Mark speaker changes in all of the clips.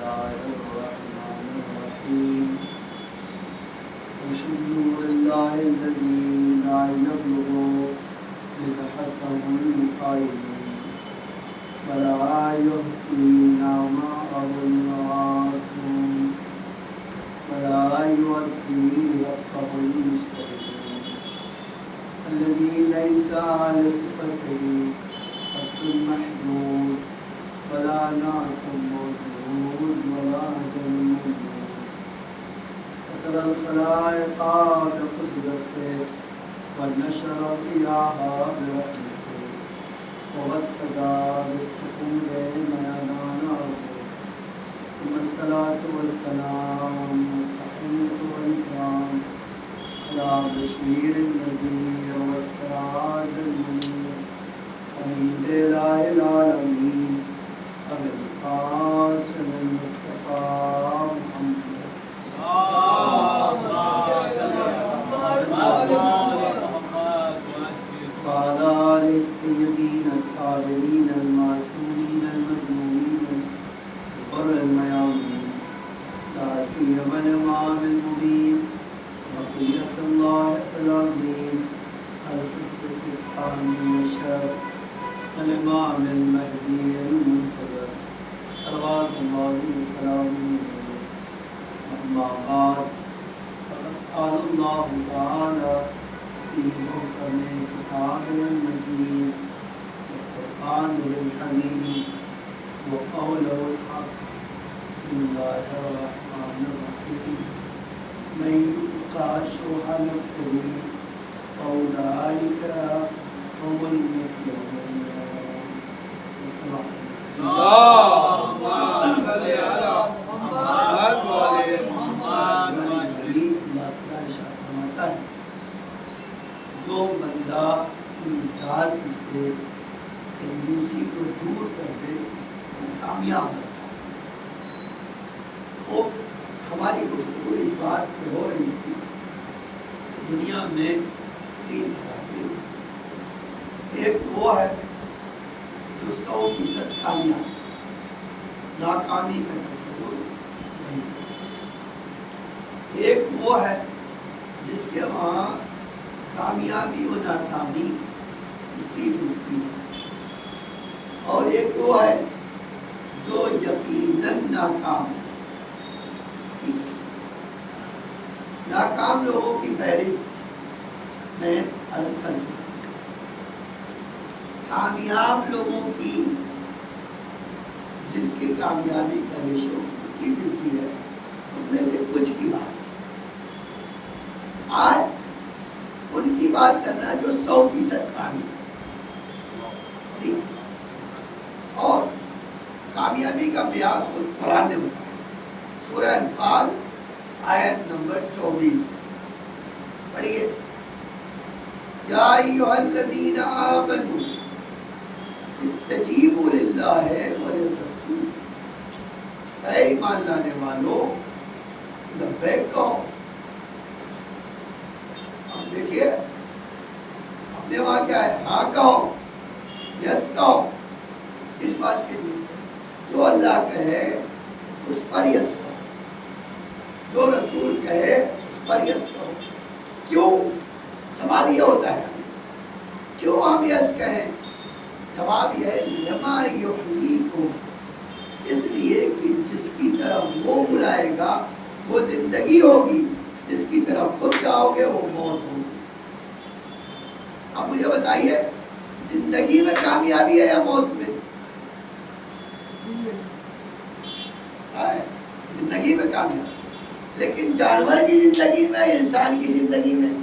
Speaker 1: الله الرحمن الرحيم الحمد لله الذي لا يبلغ مدحته القائلون ولا يحصي نعماءه العاطون ولا يؤدي حقه المستحقون الذي ليس على صفته حق محدود ولا نعت موجود ولا أجل موجود وترى الخلائق بقدرته ونشر الرياح برحمته ووكد بالصخور ميدان أرضه ثم الصلاة والسلام والتحية والإكرام على بشير النذير والسراج المنير حميد إله العالمين أبي القاسم المصطفى محمد وعلى آله الطيبين الطاهرين المعصومين المظلومين الغر الميامين لا سيما الإمام المبين بقية الله في الأرضين الحجة الثاني عشر الإمام المهدي المنتظر صلوات الله وسلامه أما بعد فقد قال الله تعالى في محكم كتابه المجيد وفرقانه الحميد وقوله الحق بسم الله الرحمن الرحيم من يوق شح نفسه فأولئك هم المفلحون.
Speaker 2: اللهم صل على محمد وعلى محمد.
Speaker 1: جو بندہ اپنی ذات سے کنجوسی کو دور کر دے وہ کامیاب ہوتا ہے. وہ ہماری گفتگو اس بات پہ ہو رہی تھی کہ دنیا میں تین طرح کے لوگ، ایک وہ ہے جو 100% کامیاب، ناکامی کا تصور نہیں. ایک وہ ہے جس کے وہاں کامیابی و ناکامی 50-50 ہے، اور ایک وہ ہے جو یقیناً ناکام ہے. ناکام لوگوں کی فہرست میں عرض کر چکا ہوں. کامیاب لوگوں کی جن کی کامیابی کا ریشو 50-50 ہے ان میں سے کچھ کی بات ہے. آج ان کی بات کرنا جو 100% کامیاب، اور کامیابی کا معیار خود قرآن نے بتایا. سورہ انفال آیت نمبر 24 پڑھیے. یا ایھا الذین آمنوا استجیبوا للہ وللرسول. اے ایمان لانے والو لبیک کہو. اب دیکھیے اپنے وہاں کیا ہے، ہاں کہو، یس کہو. اس بات کے لیے جو اللہ کہے اس پر یس کہو، جو رسول کہے اس پر یس کرو. کیوں؟ سوال یہ ہوتا ہے کیوں ہم یس کہیں؟ جواب یہ ہے لما یحییکم، اس لیے کہ جس کی طرف وہ بلائے گا وہ زندگی ہوگی، جس کی طرف خود چاہو گے وہ موت ہوگی. اب مجھے بتائیے زندگی میں کامیابی ہے یا موت میں؟ زندگی میں کامیابی. لیکن جانور کی زندگی میں، انسان کی زندگی میں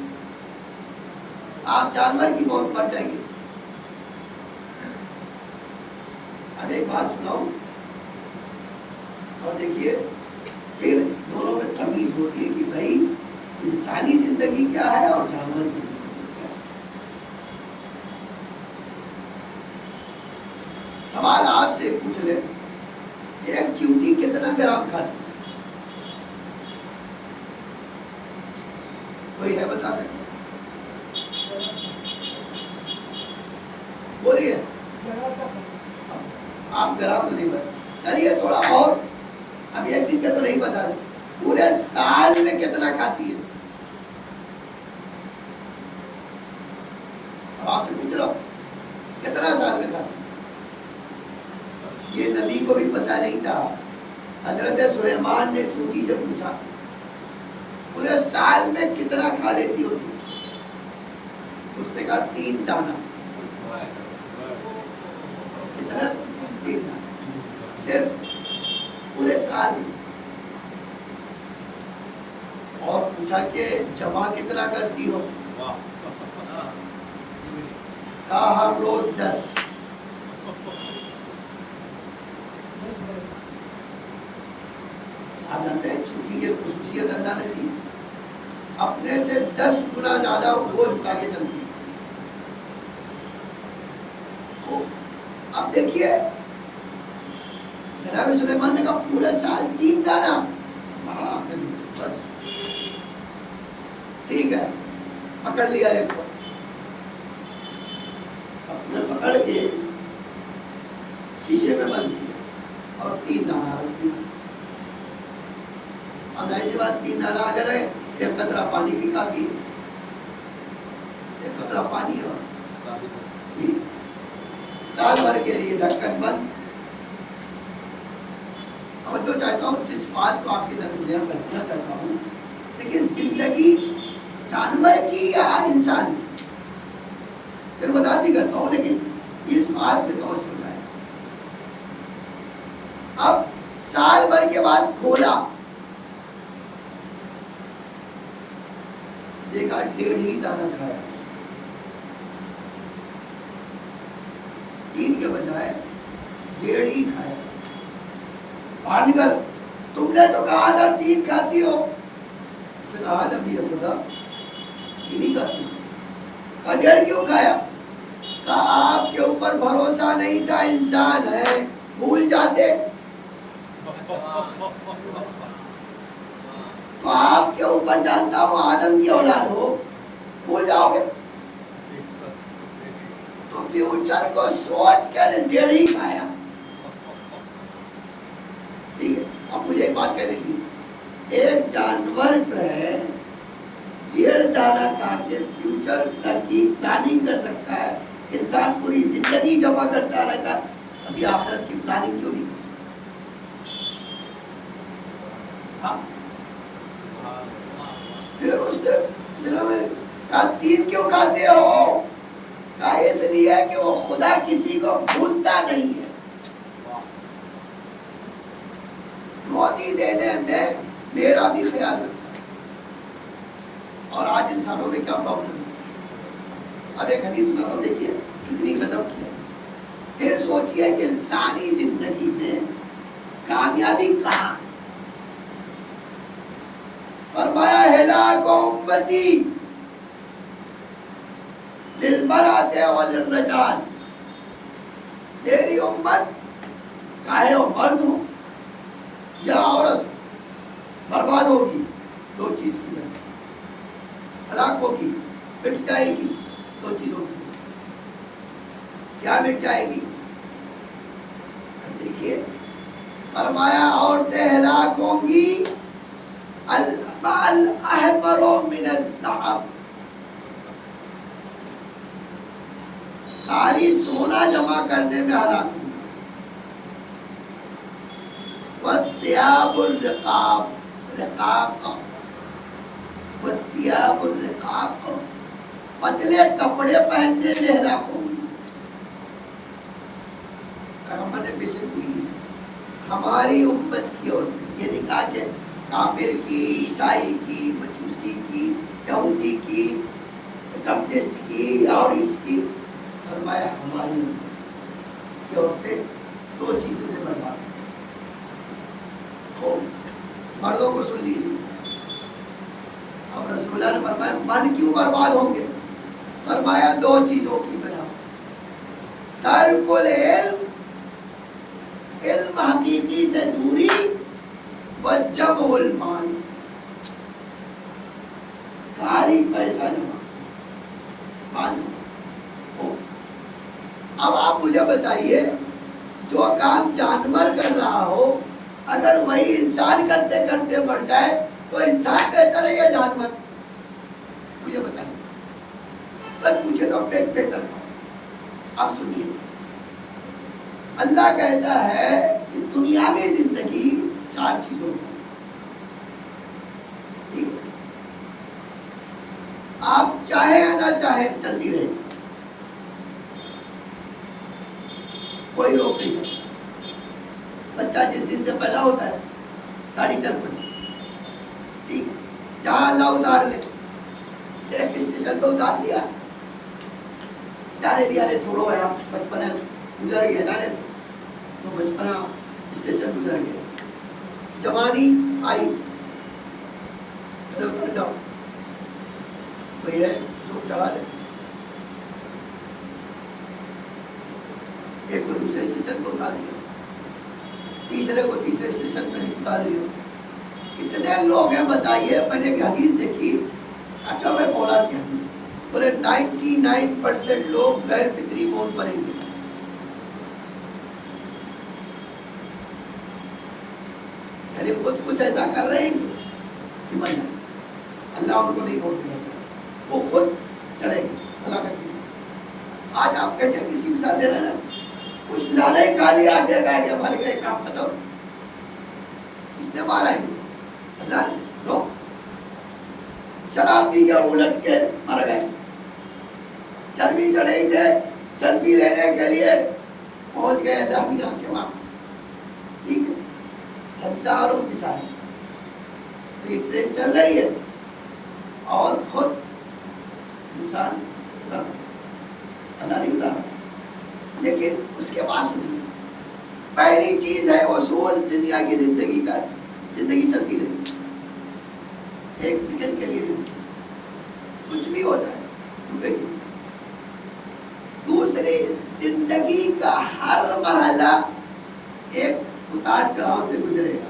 Speaker 1: آپ جانور کی موت مر جائیے. اب ایک بات سناؤں اور دیکھیے پھر دونوں میں تمیز ہوتی ہے کہ بھائی انسانی زندگی کیا ہے اور جانور کی زندگی کیا ہے. سوال آپ سے پوچھ لیں ایک چیونٹی کتنا گرام کھاتی ہے؟ کوئی ہے بتا سکتے؟ بولیے. آپ گرام تو نہیں بتا. چلیے تھوڑا اور سال میں کتنا کھاتی ہے؟ اب آپ سے پوچھ رہا ہوں کتنا سال میں کھاتی ہے؟ یہ نبی کو بھی پتہ نہیں تھا. حضرت سلیمان نے چونٹی سے پوچھا پورے سال میں کتنا کھا لیتی ہوتی؟ اس نے کہا 3 دانہ. کتنا؟ 3 دانہ صرف پورے سال میں. اور پوچھا کہ جمع کتنا کرتی ہو؟ کہا ہر روز 10. آپ جانتے ہیں چھٹی کی خصوصیت اللہ نے دی, اپنے سے 10 گنا زیادہ بوجھ اٹھا کے چلتی. اب دیکھیے جناب سلیمان نے کہا پورے سال 3 دانہ. ہاں بس ٹھیک ہے, پکڑ لیا ایک کو. اپنے پکڑ کے شیشے میں بند کیا اور 3 دانہ رکھ دیا. اب ظاہر سی بات 3 دانہ اگر ہے, 1 قطرہ پانی بھی کافی ہے. 1 قطرہ پانی اور سال بھر کے لیے ڈھکن بند. اب جو چاہتا ہوں جس بات کو آپ کی درمیان رکھنا چاہتا ہوں, لیکن زندگی جانور کی یا انسان کی, پھر وضاحت بھی کرتا ہوں, لیکن اس بات پہ توجہ ہو جائے. اب سال بھر کے بعد کھولا, دیکھا 1.5 ہی دانہ کھایا. 3 کے بجائے 1.5 ہی کھایا. باہر نکل, تم نے تو کہا تھا 3 کھاتی ہو. اس نے کہا نبی خدا 3 ہی کھاتی ہو. کہا 1.5 کیوں کھایا؟ کہا آپ کے اوپر بھروسہ نہیں تھا, انسان ہے بھول جاتے. تو آپ کے اوپر جانتا ہوں آدم کی اولاد ہو, بھول جاؤ گے. تو فیوچر کو سوچ کر 1.5 ہی کھایا. ٹھیک ہے, اب مجھے ایک بات کہنے کی, ایک جانور جو ہے 1.5 دانہ کھا کے فیوچر تک کی پلاننگ کر سکتا ہے, انسان پوری زندگی جمع کرتا رہتا ہے, ابھی آخرت کی پلاننگ کیوں نہیں کر سکتا؟ ہاں, پھر اس سے جناب کہا 3 کیوں کھاتے ہو؟ کہا اس لیے کہ وہ خدا کسی کو بھولتا نہیں ہے. روزی دینے میں میرا بھی خیال رکھتا ہے. اور آج انسانوں میں کیا پرابلم ہے. اب ایک حدیث میں تو دیکھیے کتنی غضب کی ہے. پھر سوچئے کہ انسانی زندگی میں کامیابی کہاں. فرمایا ہلاک امتی للمرأۃ وللرجال, تیری امت چاہے وہ مرد ہو یا عورت برباد ہوگی 2 چیز کی وجہ, ہلاک ہوگی, مٹ جائے گی 2 چیزوں کی. کیا مٹ جائے گی؟ دیکھیے فرمایا عورتیں ہلاک ہوں گی الاحمر من الذهب, خالی سونا جمع کرنے میں ہلاک ہوں گی. والثياب الرقاق, رقاق والثياب الرقاق, پتلے کپڑے پہننے سے ہلاک ہوں گی. پیغمبر نے پیشن کی ہماری امت کی عورتیں, یہ نہیں کہا کہ کافر کی, عیسائی کی, مجوسی کی, یہودی کی, کمیونسٹ کی اور اس کی. فرمایا ہماری امت کی عورتیں 2 چیزوں میں برباد. مردوں کو سن لیجیے, اب رسول اللہ نے فرمایا مرد کیوں برباد ہوں گے؟ فرمایا 2 چیزوں کی بنا, ترک العلم, علم حقیقی سے دوری, وجمع المال, خالی پیسہ جمع مال جمع. اب آپ مجھے بتائیے جو کام جانور کر رہا ہو اگر وہی انسان کرتے کرتے مر جائے تو انسان بہتر ہے یا جانور؟ مجھے بتائیے، سچ پوچھے تو بہتر کون؟ اب سنیے، اللہ کہتا ہے کہ دنیاوی زندگی 4 چیزوں میں، ٹھیک ہے، آپ چاہیں یا نہ چاہیں چلتی رہے گی، کوئی روک نہیں سکتا۔ بچہ جس دن سے پیدا ہوتا ہے گاڑی چل پڑی، ٹھیک ہے، جہاں اللہ اتار لے، ایک اسٹیشن پہ اتار لیا، جانے دیا، چھوڑو یار بچپنا گزر گیا، جانے تو بچپنا اسٹیشن گزر گیا، جوانی آئی، چلو اتر جاؤ، کوئی ہے جو چڑھا دے، ایک کو دوسرے اسٹیشن پہ اتار لیا، تیسرے کو تیسرے اسٹیشن پہ نہیں اتار لیا۔ کتنے لوگ ہیں بتائیے؟ میں نے ایک حدیث دیکھی، اچھا میں بولا کی حدیث، بولے 99% لوگ غیر فطری موت مریں گے، یعنی خود کچھ ایسا کر رہے ہیں کہ مر جائیں، اللہ ان کو نہیں موت دینا چاہتا، وہ خود چلے گے ہلاکت کی۔ آج آپ کیسے کس کی مثال دے رہے ہیں؟ کچھ زیادہ ہی کھا لیا، دیکھا کہ مر گئے، کام ختم، اس نے مارا ہے اللہ نے، لوگ شراب پی کے الٹ کے مر گئے، چربی چڑھے ہی تھے، سیلفی لینے کے لیے پہنچ گئے اللہ مینا کے وہاں، ٹھیک ہے، ہزاروں مثال، تو یہ ٹرین چل رہی ہے اور خود انسان اتر رہا، اللہ نہیں اتر رہا۔ لیکن اس کے بعد سنیے، پہلی چیز ہے اصول دنیا کی زندگی کا، زندگی چلتی رہے، ایک سیکنڈ کے لیے نہیں، کچھ بھی ہو جائے رکے گی۔ دوسری، زندگی کا ہر مرحلہ ایک اتار چڑھاؤ سے گزرے گا،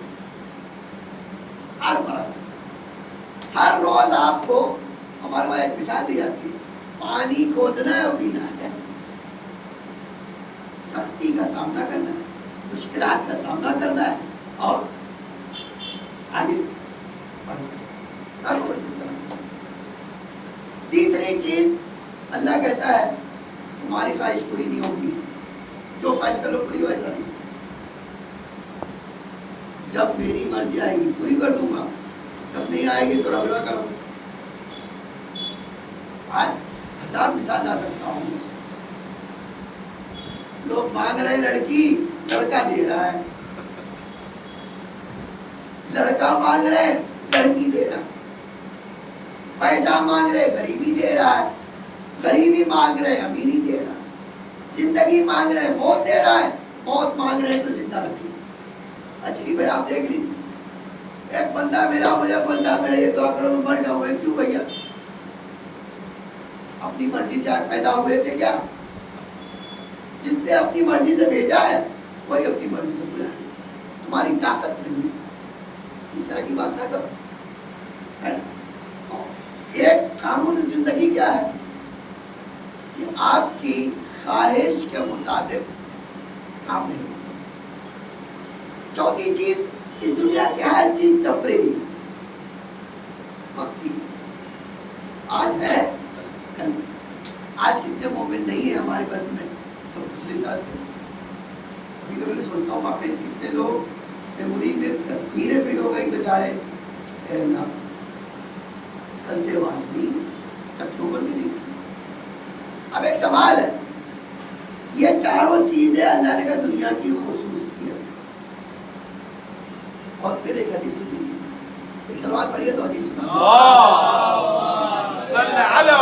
Speaker 1: ہر مرحلہ، ہر روز آپ کو، ہمارے وہاں ایک مثال دی جاتی ہے، پانی کھودنا ہے اور پینا ہے، سختی کا سامنا کرنا ہے، مشکلات کا سامنا کرنا ہے اور آگے بڑھنا ہے، اس طرح۔ تیسری چیز، اللہ کہتا ہے تمہاری خواہش پوری نہیں ہوگی، جو خواہش کر لو پوری ہو، ایسا نہیں، جب میری مرضی آئے گی پوری کر دوں گا، جب نہیں آئے گی تو رگڑا کرو۔ آج 1000 مثال لا سکتا ہوں، لوگ مانگ رہے لڑکی، لڑکا دے رہا ہے، لڑکا مانگ رہے لڑکی دے رہا ہے، پیسہ مانگ رہے غریبی دے رہا ہے، غریبی مانگ رہے امیری دے رہا ہے، زندگی مانگ رہے موت دے رہا ہے، موت مانگ رہے تو زندہ رکھیے۔ اچھی بھائی آپ دیکھ لیجیے، ایک بندہ ملا مجھے، بول صاحب میں یہ دعا کرو میں مر جاؤں، میں کیوں بھیا؟ اپنی مرضی سے پیدا ہوئے تھے کیا؟ جس نے اپنی مرضی سے بھیجا ہے وہی اپنی مرضی سے بلایا، تمہاری طاقت نہیں، اس طرح کی بات نہ کرو، ہے؟ تو ایک قانون زندگی کیا ہے کہ آپ کی خواہش کے مطابق کام نہیں ہوگا۔ چوتھی چیز، اس دنیا کی ہر چیز ٹیمپریری، وقتی، آج ہے کل، آج کتنے مومن نہیں ہیں ہمارے بس میں تو پچھلے سال تھے۔ ابھی تو میں سوچتا ہوں واقعی کتنے لوگ میموری میں تصویریں فٹ ہو گئی بیچارے، اے اللہ کل کے بعد نہیں، اکتوبر میں نہیں تھی۔ اب ایک سوال ہے، یہ چاروں چیزیں اللہ نے کہا دنیا کی خصوصیت، اور پھر ایک حدیث سنی، ایک سلوات پڑھیے تو حدیث سنا،
Speaker 2: صلی علی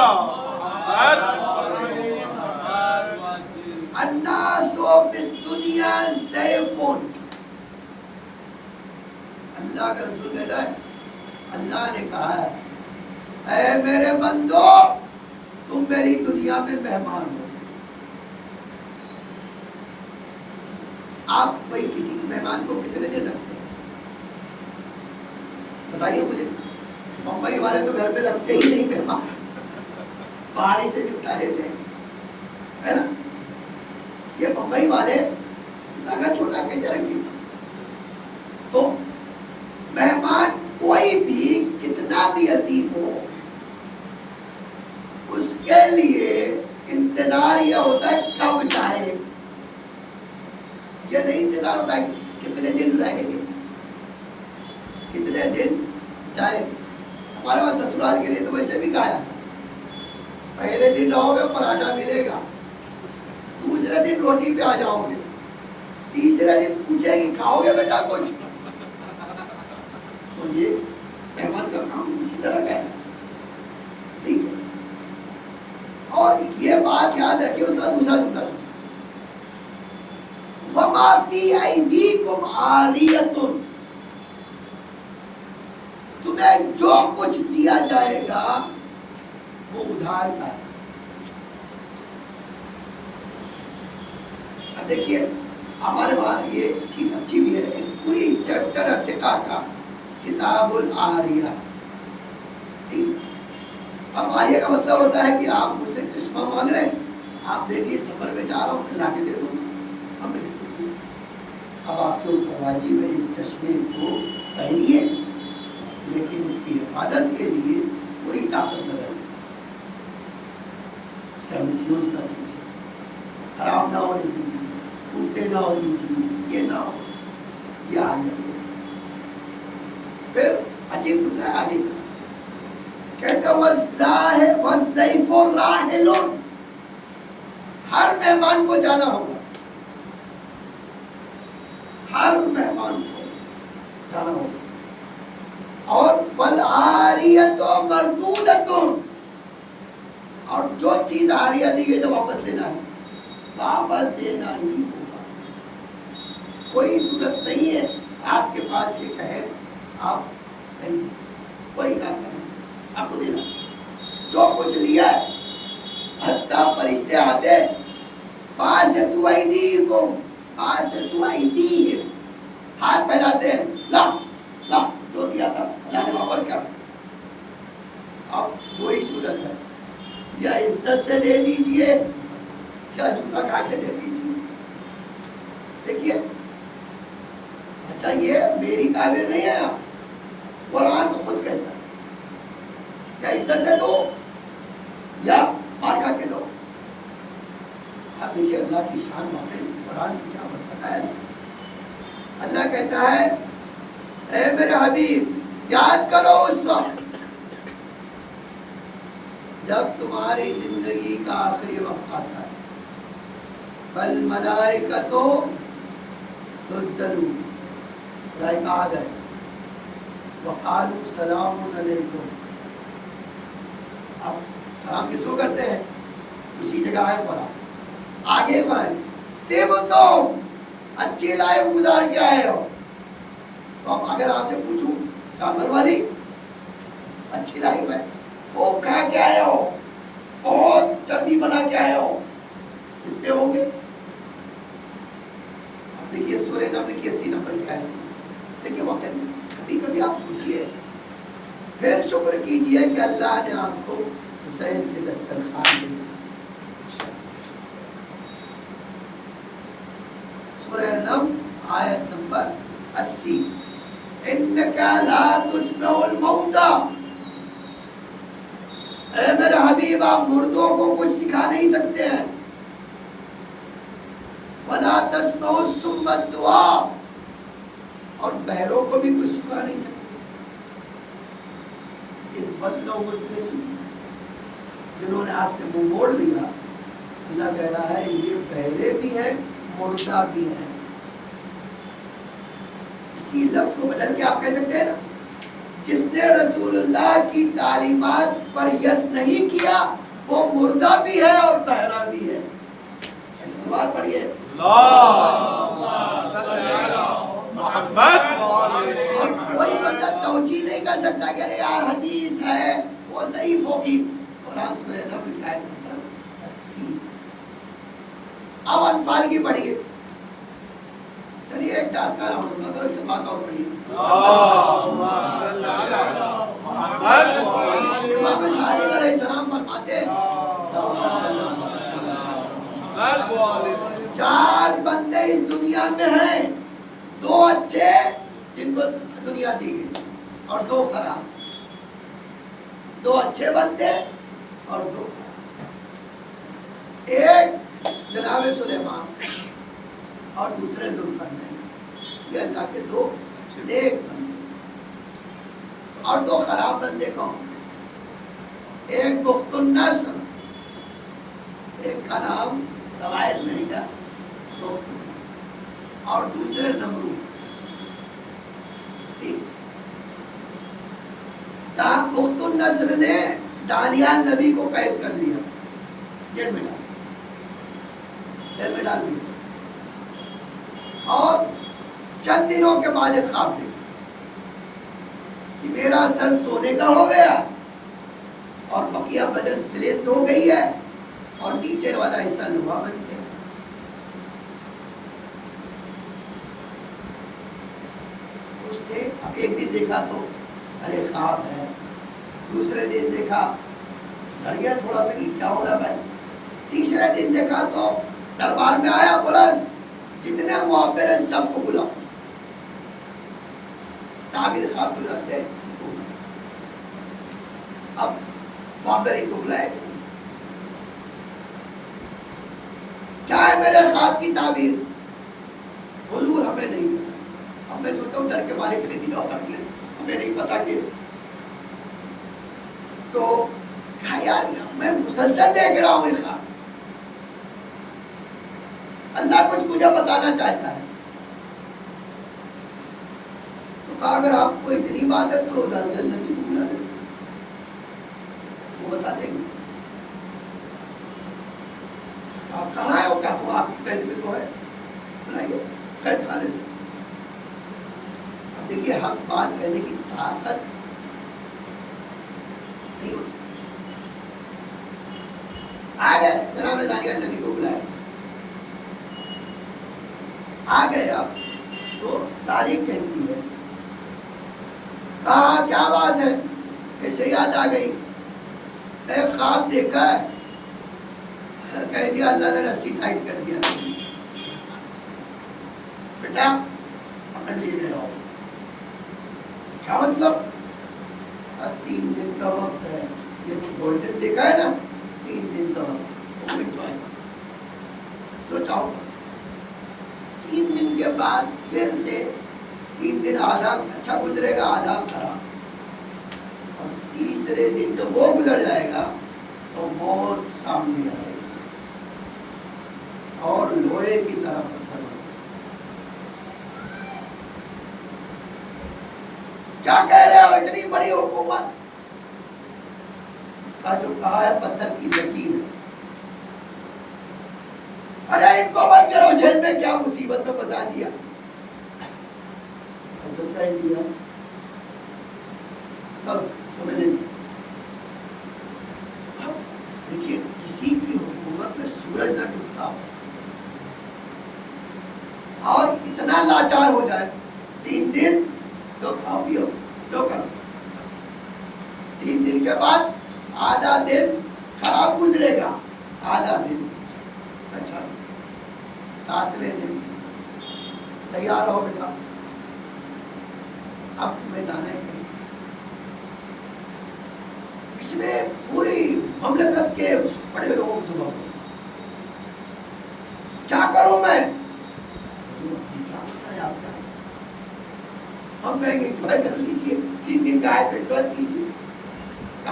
Speaker 1: الناس فی الدنیا ضیف، اللہ کا رسول کہتا ہے، اللہ نے کہا ہے اے میرے بندو تم میری دنیا میں مہمان ہو۔ آپ کوئی کسی مہمان کو کتنے دن رکھتے ہیں بتائیے مجھے؟ ممبئی والے تو گھر پہ رکھتے ہی نہیں مہمان، باہر ہی سے نپٹا دیتے ہیں، ہے نا؟ یہ ممبئی والے اتنا گھر چھوٹا کیسے رکھیں؟ تو مہمان کوئی بھی بھی عظیم ہو اس کے لیے انتظار یہ ہوتا ہے کب جائے. یہ نہیں انتظار ہوتا ہے کتنے دن رہ گئے, کتنے دن جائے. ہمارے وہاں سسرال کے لیے تو ویسے بھی کہا جاتا پہلے دن رہو گے پراٹھا ملے گا, دوسرے دن روٹی پہ آ جاؤ گے, تیسرے دن پوچھے گی کھاؤ گے بیٹا کچھ. تو یہ مہمان کا کام اسی طرح کا ہے, ٹھیک ہے. اور یہ بات یاد رکھیے. اس کا دوسرا جملہ سنو, وَمَا فِي أَيْدِيكُمْ عَارِيَةٌ, تمہیں جو کچھ دیا جائے گا وہ ادھار کا ہے. اب دیکھیے ہمارے وہاں یہ چیز اچھی بھی ہے, ایک پوری چیپٹر ہے فقہ کا, کتاب العاریہ. ٹھیک ہے. اب عاریہ کا مطلب ہوتا ہے کہ آپ مجھ سے چشمہ مانگ رہے ہیں, آپ دے دیے سفر میں جا رہا ہوں لا کے دے دوں, ہم نے دے دوں. اب آپ کے اوپر واجب ہے اس چشمے کو پہنیے, لیکن اس کی حفاظت کے لیے پوری طاقت لگائیے. اس کا مس یوز نہ کیجیے, خراب نہ ہونے دیجیے, ٹوٹے نہ ہو دیجیے, یہ نہ ہو. یہ عاریہ. پھر عجیب جملہ ہے آگے کا, کہتے وَالضَّيْفُ رَاحِلٌ, ہر مہمان کو جانا ہوگا, ہر مہمان کو جانا ہوگا. اور وَالْعَارِيَةُ مَرْدُودَةٌ, اور جو چیز عاریہ دی گئی تو واپس لینا ہے, واپس دینا ہی ہوگا. کوئی صورت نہیں ہے آپ کے پاس یہ کہے آپ نہیں, کوئی راستہ نہیں آپ کو دینا. جو کچھ لیا ہے حتیٰ فرشتے آتے باسطوا ایدیکم, باسطوا ایدیہم, ہاتھ پھیلاتے ہیں, لا لا جو دیا تھا اللہ نے واپس کر. اب وہی صورت ہے, یا عزت سے دے دیجئے یا جوتا کھا کے دے دیجئے. دیکھیے اچھا یہ میری تعبیر نہیں ہے, قرآن خود کہتا ہے یا عزت سے دو یا مار کھا کے دو. اب دیکھیے اللہ کی شان واقعی قرآن کی کیا بتاتا ہے. اللہ کہتا ہے اے میرے حبیب یاد کرو اس وقت جب تمہاری زندگی کا آخری وقت آتا ہے. بل ملائکۃ نزلوا, ملائکہ آ گئے, وقالوا سلام علیکم. اب سلام کس کو کرتے ہیں, اسی جگہ ہے قرآن, آگے قرآن طبتم, اچھی لائف گزار کے آئے ہو. تو اب اگر آپ سے پوچھوں جانور والی اچھی لائف ہے, وہ کھا کے آئے ہو, بہت چربی بنا کے آئے ہو, اس پہ ہوں گے. اب دیکھیے سورہ نمل کی 80 نمبر کیا ہے. دیکھیے واقعی کبھی کبھی آپ سوچئے, پھر شکر کیجئے کہ اللہ نے آپ کو حسین کے دسترخوان میں. سورہ نمل آیت نمبر 80, انکا لا تسمع الموتى, اے میرے حبیب آپ مردوں کو کچھ سکھا نہیں سکتے ہیں. ولا تسمع الصم الدعاء, اور بہروں کو بھی کچھ سکھا نہیں سکتے. اس ولوا مدبرین, جنہوں نے آپ سے منہ موڑ لیا, اللہ کہہ رہا ہے یہ بہرے بھی ہیں مردہ بھی ہیں. اسی لفظ کو بدل کے آپ کہہ سکتے ہیں نا, جس نے رسول اللہ کی تعلیمات پر یس نہیں کیا وہ مردہ بھی ہے اور بہرا بھی ہے. سلوات پڑھیے
Speaker 2: اللہم صلی علی محمد.
Speaker 1: اور کوئی بندہ توجیہ نہیں کر سکتا کہ یار حدیث ہے وہ ضعیف ہوگی. قرآن سورہ نمل کی آیت نمبر 80. اب انفال کی پڑھیے. چلیے ایک داستان اور سناتا ہوں, ایک سے بات اور پڑھیے.
Speaker 2: اللہم صلی علی محمد.
Speaker 1: امام صادق علیہ السلام فرماتے ہیں 4 بندے اس دنیا میں ہیں, 2 اچھے جن کو دنیا دی گئی اور 2 خراب. دو اچھے بندے اور دو خراب. ایک جناب سلیمان اور دوسرے ذوالقرنین، یہ اللہ کے دو نیک بندے. اور دو خراب بندے کون؟ ایک بخت النصر، ایک کا نام روایت نہیں کا بخت النصر، اور دوسرے نمرود. بخت النصر نے دانیال نبی کو قید کر لیا، جیل میں ڈال دیا، اور چند دنوں کے بعد ایک خواب دیکھا کہ میرا سر سونے کا ہو گیا اور بقیہ بدن فلس ہو گئی ہے اور نیچے والا حصہ لوہا بن گیا. اس نے ایک دن دیکھا تو ارے خواب ہے، دوسرے دن دیکھا ڈر گیا تھوڑا سا کہ کیا ہو رہا بھائی، تیسرے دن دیکھا تو دربار میں آیا، بولا جتنے معبر ہیں سب کو بلاؤ. تعبیر خواب جو جاتے ہیں اب معبر کو بلائے، کیا ہے میرے خواب کی تعبیر؟ حضور ہمیں نہیں پتا. اب میں سوچتا ہوں ڈر کے مارے کے لیے ہمیں نہیں پتا کہ، تو کہا یار میں مسلسل دیکھ رہا ہوں یہ خواب، اللہ کچھ مجھے بتانا چاہتا ہے. تو کہا اگر آپ کو اتنی بات ہے تو دانیال نبی کو بلا دیں، وہ بتا دیں گے. آپ کہاں ہے؟ وہ کہا تو آپ کی قید میں تو ہے، بلائیے قید خانے سے. اب دیکھیے حق بات کہنے کی طاقت نہیں ہوتی. آ گئے جناب دانیال نبی کو بلایا، آ گئے. اب تو تاریخ کہتی ہے، کہا کیا بات ہے، کیسے یاد آ گئی؟ ایک خواب دیکھا ہے. کہہ دیا اللہ نے رسی ٹائٹ کر دیا، بیٹا پکڑ لیے گئے ہو. کیا مطلب؟ 3 دن کا وقت ہے، یہ تو گولڈن دیکھا ہے نا، 3 دن کا وقت تو چاہو. 3 دن کے بعد پھر سے 3 دن آدھا اچھا گزرے گا، آدھا خراب، اور تیسرے دن جب وہ گزر جائے گا تو موت سامنے آئے گی اور لوہے کی طرح پتھر. کیا کہہ رہے ہو؟ اتنی بڑی حکومت کا جو کہا ہے پتھر کی لکیر ہے. ارے ان کو مت کرو، جیل میں کیا مصیبت میں پھنسا دیا. جو کہہ دیا چلو تمہیں نہیں. اب دیکھیے کسی کی حکومت میں سورج نہ ڈوبتا ہو اور اتنا لاچار ہو جائے، 3 دن تو کھاؤ پیو تو کرو. 3 دن کے بعد آدھا دن خراب گزرے گا، آدھا دن اچھا. 7ویں دن تیار ہو بیٹا، اب تمہیں جانا ہے کہیں. اس نے پوری مملکت کے اس بڑے لوگوں کو سنا، کیا کروں میں؟ کیا بتائیں آپ کا؟ ہم کہیں گے انجوائے کر لیجیے، 3 دن کا ہے تو انجوائے کیجیے.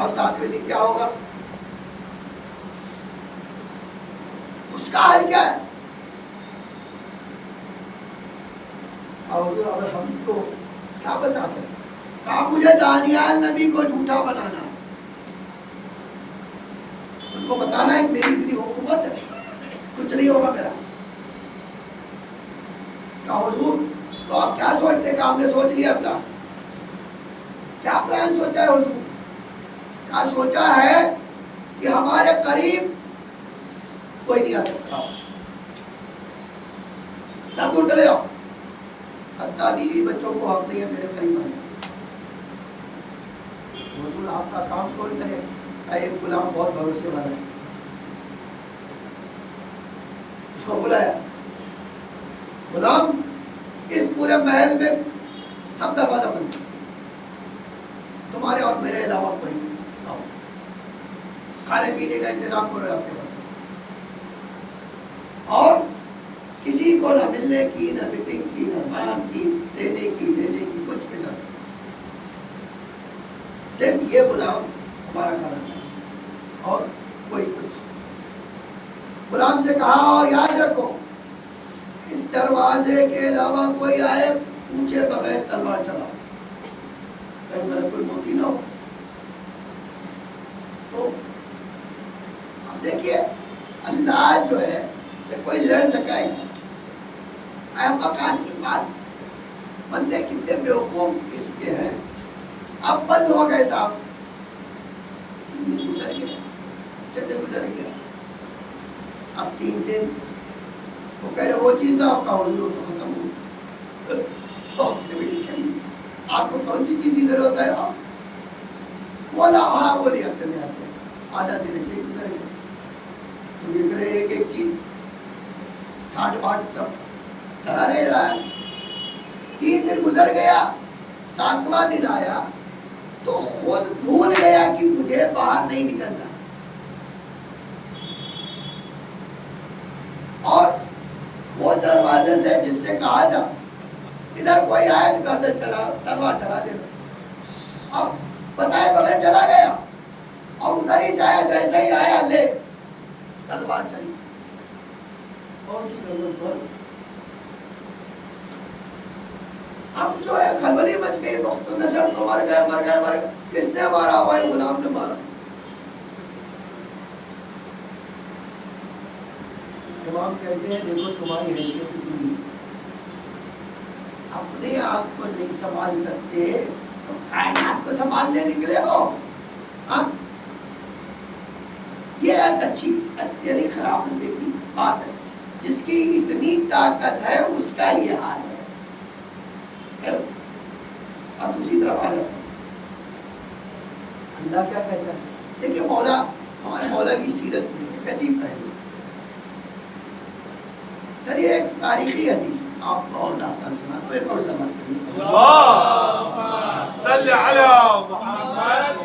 Speaker 1: 7ویں دن کیا ہوگا؟ اس کا حل کیا ہے؟ اور ہم تو کیا بتا سکتے؟ کہا مجھے دانیال نبی کو جھوٹا بنانا ہے، ان کو بتانا ہے میری اتنی حکومت ہے، کچھ نہیں ہوگا میرا. کہا حضور تو آپ کیا سوچتے؟ کہ ہم نے سوچ لیا اپنا. کیا پلان سوچا ہے حضور؟ کیا سوچا ہے کہ ہمارے قریب کوئی نہیں آ سکتا، سب دور چلے جاؤ، حتیٰ بیوی بچوں کو حق نہیں ہے میرے قریب آنے. حضور آپ کا کام کون کرے؟ ایک غلام بہت بھروسے والا ہے، اس کو بلایا. غلام اس پورے محل میں سب دروازہ بند، تمہارے اور میرے علاوہ کوئی. کھاؤ، کھانے پینے کا انتظام کرو ہفتے بھر، اور کسی کو نہ ملنے کی، نہ میٹنگ کی، نہ بیان کی، لینے کی کچھ بھی نہیں، صرف یہ غلام ہمارا کھانا کھائے اور کوئی کچھ۔ غلام سے کہا اور یاد رکھو اس دروازے کے علاوہ کوئی آئے پوچھے بغیر تلوار چلاؤ، کہیں ملک الموت نہ ہو۔ تو اب دیکھیے اللہ جو ہے سے کوئی لڑ سکا ہی نہیں۔ مکان کی بات، بندے کتنے بیوقوف قسم کے ہیں۔ اب بند ہو گئے صاحب، گزر گیا، اچھے سے گزر گیا، اب 3 دن وہ کہہ رہے وہ چیز نہ آپ کا حضور تو ختم ہو، آپ کو کون سی چیز کی ضرورت ہے؟ آپ بولا ہاں بولی ہفتے میں آتے ہیں، آدھا دن ایسے ہی گزر گیا۔ تو دیکھ رہے ایک ایک چیز ٹھاٹ باٹ سب کرا رہا ہے۔ 3 دن گزر گیا، 7واں دن آیا تو خود بھول گیا کہ مجھے باہر نہیں نکلنا، اور وہ دروازے سے جس سے کہا تھا ادھر کوئی آئے تو گردن چلا تلوار چلا دے، اب بتائے بغیر چلا گیا، اور ادھر ہی سے آیا تو ایسا ہی آیا، لے تلوار چلی اور کی گردن پر۔ اب جو ہے کھلبلی مچ گئی، بخت النصر تو مر گئے، کس نے مارا؟ ہوا غلام نے مارا۔ امام کہتے ہیں دیکھو تمہاری حیثیت اتنی، اپنے آپ کو نہیں سنبھال سکتے تو کائنات کو سنبھالنے نکلے ہو؟ ہاں یہ ایک اچھی خراب بندے کی بات ہے، جس کی اتنی طاقت ہے اس کا یہ حال ہے۔ اب دوسری طرف آ جاتا اللہ کیا کہتا ہے، دیکھیے مولا، ہمارے مولا کی سیرت میں ایک عجیب پہلو۔ چلیے ایک تاریخی حدیث آپ کو اور داستان سنا دو، ایک اور سلمان کریے
Speaker 2: اللهم صل على محمد۔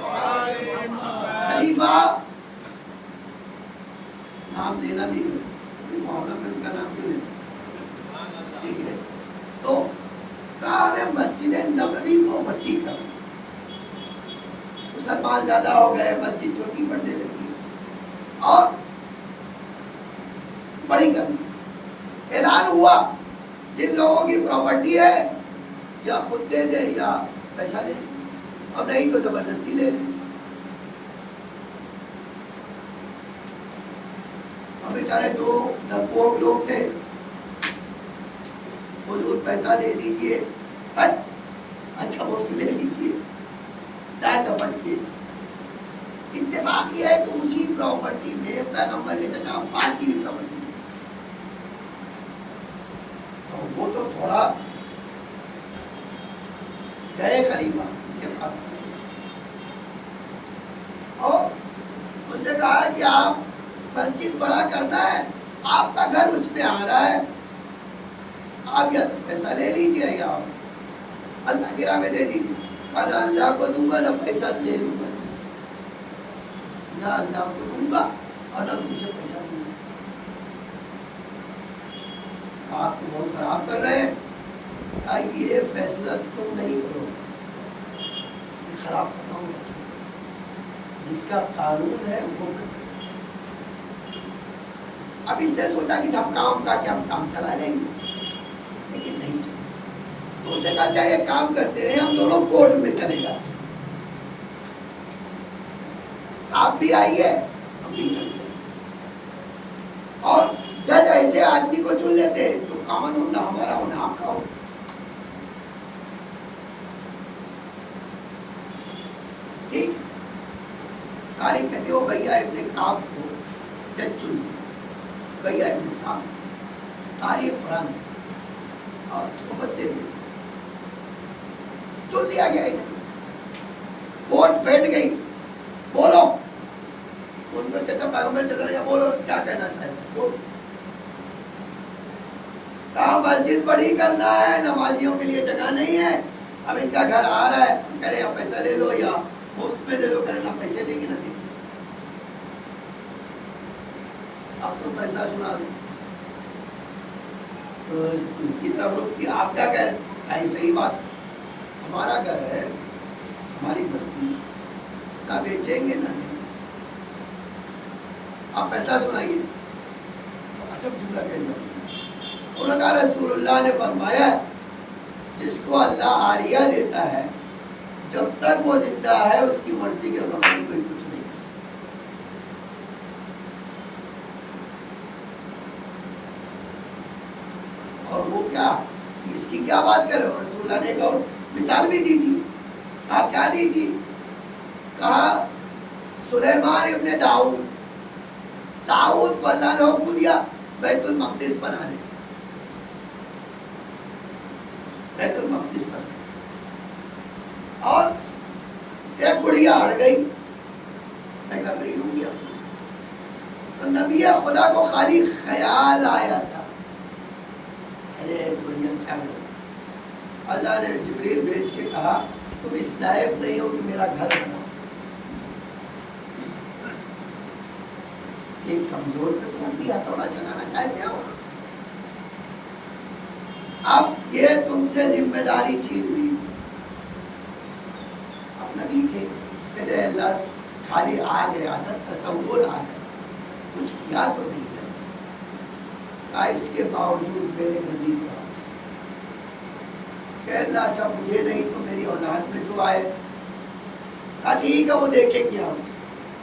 Speaker 1: خلیفہ نام لینا بھی ہے، محرم میں ان کا نام کیوں لینا، ٹھیک ہے؟ تو کہا میں مسجد نبوی کو وسیع کروں، مسلمان زیادہ ہو گئے، مسجد چھوٹی پڑنے لگی اور بڑی کرنی۔ اعلان ہوا جن لوگوں کی پراپرٹی ہے یا خود دے دیں یا پیسہ لے لیں، اب نہیں تو زبردستی لے لیں۔ اب بیچارے جو ڈرپوک لوگ تھے، حضور پیسہ دے دیجئے، اچھا مفت لے لیجئے، ڈانٹ ڈپٹ کے۔ اتفاق یہ ہے کہ اسی پراپرٹی میں پیغمبر کے چچا عباس کی بھی پراپرٹی، تو وہ تو تھوڑا گئے خلیفہ کے پاس اور ان سے کہا کہ آپ مسجد بڑا کرنا ہے، آپ کا گھر اس میں آ رہا ہے، آپ یا تو پیسہ لے لیجیے یا اللہ کی راہ میں دے دیجیے۔ نہ اللہ کو دوں گا، نہ پیسہ لے لوں گا، نہ اللہ کو دوں گا اور نہ تم سے پیسہ لوں گا۔ آپ تو بہت خراب کر رہے ہیں، یہ فیصلہ تم نہیں کرو گے، میں خراب کرنا ہوں گا، جس کا قانون ہے وہ کرے۔ اب اس نے سوچا کہ ہم کام چلا لیں گے، لیکن نہیں چلا۔ تو اس نے کہا چاہے کام کرتے ہیں، ہم دونوں کورٹ میں چلے جاتے ہیں، آپ بھی آئیے ہم بھی چلتے ہیں، اور جج ایسے آدمی کو چن لیتے ہیں جو کامن ہو، نہ ہمارا ہو نہ آپ کا ہو۔ ٹھیک، تاریخ کہتے ہو بھیا ابن کعب کو جج چن لیا، بھیا ابن کعب، تاریخ قرآن اور مفسر میں چن لیا گیا، کوٹ بیٹھ گئی، بولو ان کو چچا پیغمبر چل رہا، بولو کیا کہنا چاہتے ہو؟ کہا مسجد بڑی کرنا ہے، نمازیوں کے لیے جگہ نہیں ہے، اب ان کا گھر آ رہا ہے، کہہ رہے ہیں پیسہ لے لو یا مفت میں دے دو، کرے نہ پیسے لیں گے نہ دیں گے، اب تم فیصلہ سنا دو تو ان کی طرف رخ کیا. آپ کیا کہہ رہے ہیں؟ یہ صحیح بات، ہمارا گھر ہے، ہماری مرضی، نہ بیچیں گے نہ دیں گے، آپ فیصلہ سنائیے. تو عجب جملہ کہہ دیا انہوں نے کہا رسول اللہ نے فرمایا جس کو اللہ عاریہ دیتا ہے جب تک وہ زندہ ہے اس کی مرضی کے بغیر کوئی کچھ نہیں کر سکتا. اور وہ کیا، اس کی کیا بات کر رہے ہو؟ رسول اللہ نے ایک اور مثال بھی دی تھی. آپ کیا دی تھی؟ کہا سلیمان ابن داؤد کو اللہ نے حکم دیا بیت المقدس بنانے، بیت المقدس بنانے، اور ایک بڑھیا اڑ گئی میں کر رہی ہوں گی. تو نبی خدا کو خالی خیال آیا تھا ارے بڑھیا کیا کروں. اللہ نے جبریل بھیج کے کہا تم اس لائق نہیں ہو کہ میرا گھر بناؤ. ایک کمزور پہ تم اپنی ہتھوڑا چلانا چاہتے ہو. اب یہ تم سے ذمہ داری چھین لی. اب نبی تھے کہتے اللہ خالی آ گیا تھا، تصور آ گیا، کچھ کیا تو نہیں ہے. کہا اس کے باوجود میرے نبی کا کہ اللہ اچھا مجھے نہیں تو میری اولاد میں جو آئے. کہا ٹھیک ہے وہ دیکھیں گے ہم.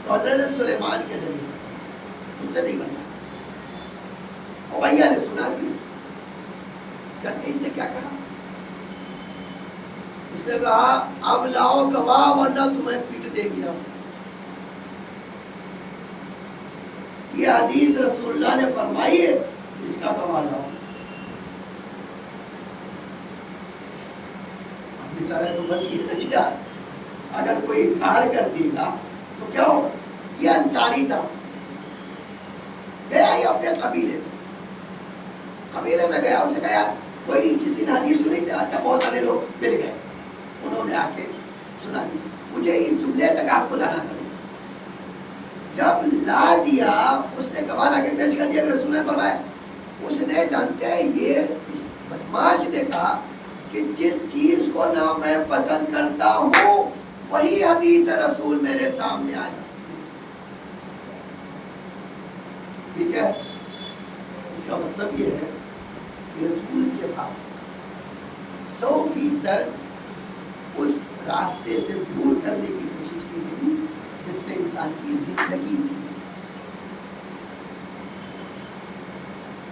Speaker 1: تو حضرت سلیمان کے ذریعے سے ان سے نہیں بننا. اور بھیا نے سنا دی. کہتے اس نے کیا کہا؟ اس نے کہا اب لاؤ گواہ ورنہ تمہیں پیٹ دیں گے. ہم یہ حدیث رسول اللہ نے فرمائی ہے، اس کا گواہ لاؤ. اب بیچارہ تو بس گیا، اگر کوئی انکار کر دے گا تو کیا ہوگا؟ یہ انصاری تھا، گیا یہ اپنے قبیلے میں گیا. اسے کہا کوئی کسی نے حدیث سنی تھی؟ اچھا بہت سارے لوگ مل گئے، انہوں نے آ کے سنا دی. مجھے اس جملے تک آپ کو لانا پڑے گا. جب لا دیا اس نے گواہ لا کے پیش کر دیا کہ رسول نے فرمایا. اس نے جانتے ہیں یہ اس بدماش نے کہا کہ جس چیز کو نہ میں پسند کرتا ہوں وہی حدیث رسول میرے سامنے آ جاتی ہے. ٹھیک ہے، اس کا مطلب یہ ہے کہ رسول کے بعد 100% اس راستے سے دور کرنے کی کوشش کی گئی جس میں انسان کی زندگی تھی.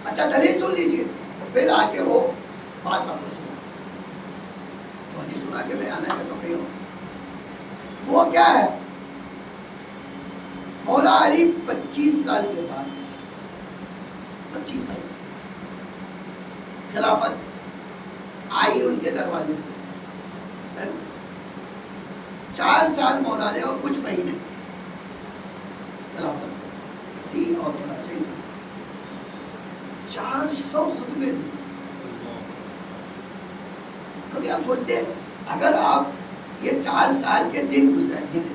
Speaker 1: اچھا دلیل سن لیجئے، پھر آ کے وہ بات آپ کو سنا تو حدیث سنا کے میں آنا ہے تو کہیں وہ کیا ہے. مولا علی 25 سال کے بعد 25 سال خلافت آئی ان کے دروازے پہ. 4 سال مولا نے اور کچھ مہینے خلافت تھی اور مولا شہید 400 خطبے دیے. کبھی آپ سوچتے ہیں اگر آپ یہ 4 سال کے دن گزرے گنے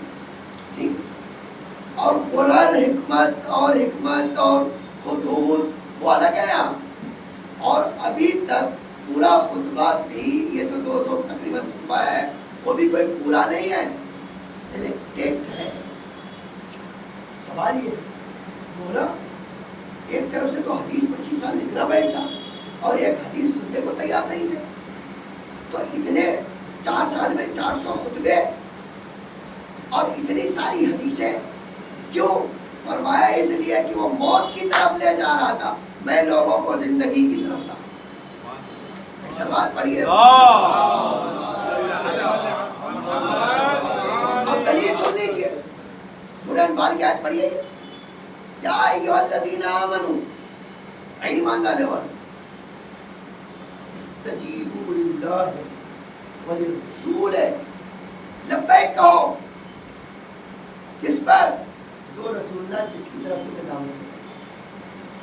Speaker 1: ٹھیک اور قرآن حکمت اور خطوط وہ الگ ہے یہاں، اور ابھی تک پورا خطبہ بھی یہ تو 200 تقریباً خطبہ ہے وہ بھی کوئی پورا نہیں ہے، سلیکٹڈ ہے. سوال یہ مولا ایک طرف سے تو حدیث 25 سال لکھنا بیٹھتا اور ایک حدیث سننے کو تیار نہیں تھے، تو اتنے 4 سال میں 400 خطبے اور اتنی ساری حدیثیں کیوں؟ فرمایا اس لیے کہ وہ موت کی طرف لے جا رہا تھا، میں لوگوں کو زندگی کی طرف لا. بات پڑھیے اب دلیل سن لیجیے. سورہ انفال کی آیت پڑھیے یا ایھا الذین آمنوا، اے ایمان لانے والو، استجیبوا للہ وللرسول، لبیک کہو. کس پر؟ جو رسول اللہ جس کی طرف تمہیں دعوت دے.